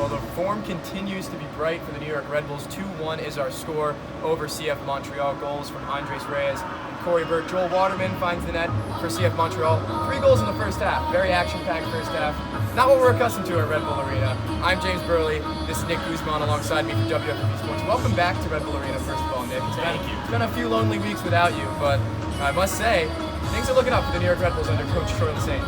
Well, the form continues to be bright for the New York Red Bulls. 2-1 is our score over CF Montreal. Goals from Reyes and Cory Burke. Joel Waterman finds the net for CF Montreal. 3 goals in the first half. Very action-packed first half. Not what we're accustomed to at Red Bull Arena. I'm James Burley. This is Nick Guzman alongside me from WFV Sports. Welcome back to Red Bull Arena, first of all, Nick. It's been a few lonely weeks without you, but I must say, things are looking up for the New York Red Bulls under Coach Troy Lesesne.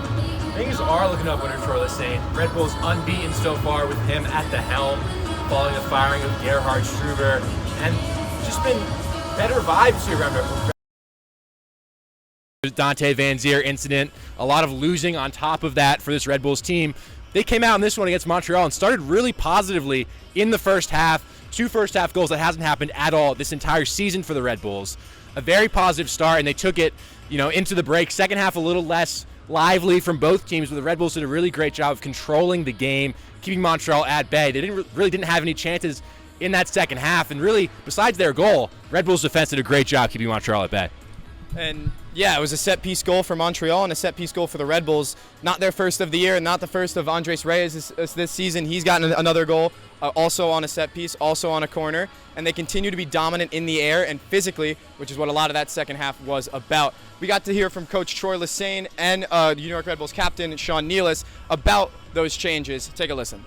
Things are looking up under Troy Lesesne. Red Bulls unbeaten so far with him at the helm, following the firing of Gerhard Struber, and just been better vibes here around Dante Van Zier incident, a lot of losing on top of that for this Red Bulls team. They came out in this one against Montreal and started really positively in the first half. 2 first half goals. That hasn't happened at all this entire season for the Red Bulls. A very positive start, and they took it, into the break. Second half a little less lively from both teams, but the Red Bulls did a really great job of controlling the game, keeping Montreal at bay. They didn't have any chances in that second half, and really, besides their goal, Red Bulls defense did a great job keeping Montreal at bay. And yeah, it was a set-piece goal for Montreal and a set-piece goal for the Red Bulls. Not their first of the year and not the first of Reyes this season. He's gotten another goal, also on a set-piece, also on a corner. And they continue to be dominant in the air and physically, which is what a lot of that second half was about. We got to hear from Coach Troy Lesesne and New York Red Bulls captain Sean Nealis about those changes. Take a listen.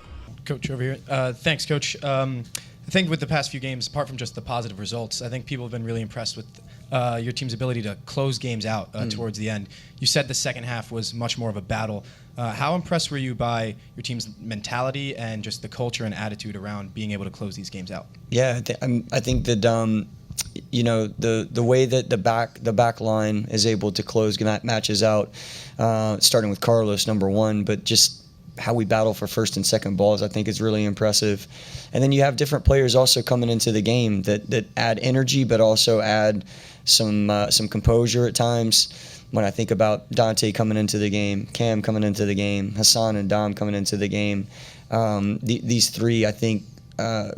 Coach over here. Thanks, Coach. I think with the past few games, apart from just the positive results, I think people have been really impressed with your team's ability to close games out towards the end. You said the second half was much more of a battle. How impressed were you by your team's mentality and just the culture and attitude around being able to close these games out? Yeah, I think that the way that the back line is able to close matches out, starting with Carlos, number one, but just how we battle for first and second balls, I think is really impressive. And then you have different players also coming into the game that add energy, but also add some composure at times. When I think about Dante coming into the game, Cam coming into the game, Hassan and Dom coming into the game, these three, I think,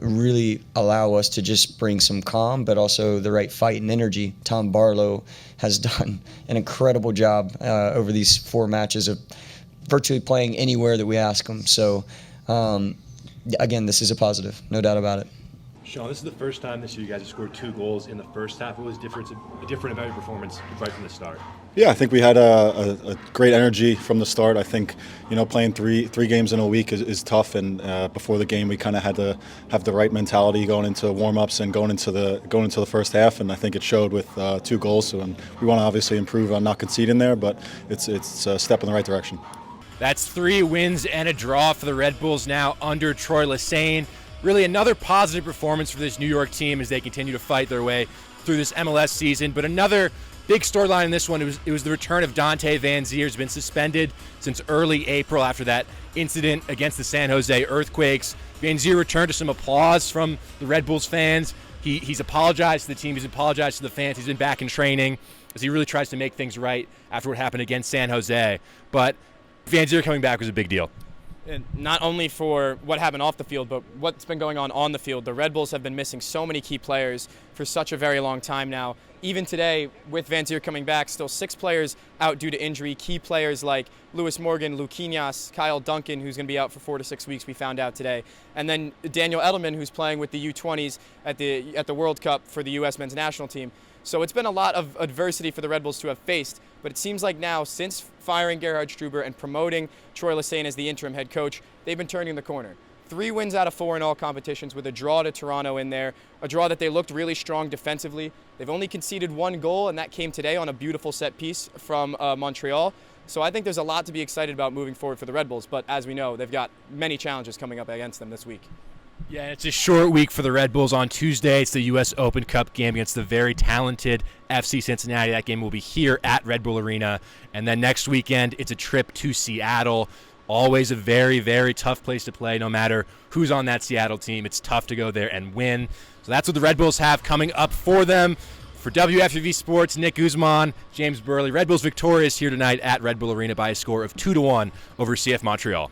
really allow us to just bring some calm, but also the right fight and energy. Tom Barlow has done an incredible job over these 4 matches of virtually playing anywhere that we ask him. So, again, this is a positive, no doubt about it. Sean, this is the first time this year you guys have scored 2 goals in the first half. What was different about your performance right from the start? Yeah, I think we had a great energy from the start. I think, playing three games in a week is tough, and before the game we kind of had to have the right mentality going into warm-ups and going into the first half, and I think it showed with 2 goals. So, and we want to obviously improve on not conceding there, but it's a step in the right direction. That's 3 wins and a draw for the Red Bulls now under Troy Lesesne. Really another positive performance for this New York team as they continue to fight their way through this MLS season. But another big storyline in this one, it was the return of Dante Van Zier. He's been suspended since early April after that incident against the San Jose Earthquakes. Van Zier returned to some applause from the Red Bulls fans. He's apologized to the team. He's apologized to the fans. He's been back in training as he really tries to make things right after what happened against San Jose. But Van Zier coming back was a big deal. And not only for what happened off the field, but what's been going on the field. The Red Bulls have been missing so many key players for such a very long time now. Even today, with Van Zier coming back, still 6 players out due to injury. Key players like Lewis Morgan, Luquinhas, Kyle Duncan, who's going to be out for 4 to 6 weeks, we found out today. And then Daniel Edelman, who's playing with the U20s at the World Cup for the U.S. men's national team. So it's been a lot of adversity for the Red Bulls to have faced, but it seems like now, since firing Gerhard Struber and promoting Troy Lesesne as the interim head coach, they've been turning the corner. 3 wins out of 4 in all competitions, with a draw to Toronto in there, a draw that they looked really strong defensively. They've only conceded 1 goal, and that came today on a beautiful set piece from Montreal. So I think there's a lot to be excited about moving forward for the Red Bulls, but as we know, they've got many challenges coming up against them this week. Yeah, it's a short week for the Red Bulls. On Tuesday, it's the U.S. Open Cup game against the very talented FC Cincinnati. That game will be here at Red Bull Arena. And then next weekend, it's a trip to Seattle. Always a very, very tough place to play, no matter who's on that Seattle team. It's tough to go there and win. So that's what the Red Bulls have coming up for them. For WFV Sports, Nick Guzman, James Burley. Red Bulls victorious here tonight at Red Bull Arena by a score of 2-1 over CF Montreal.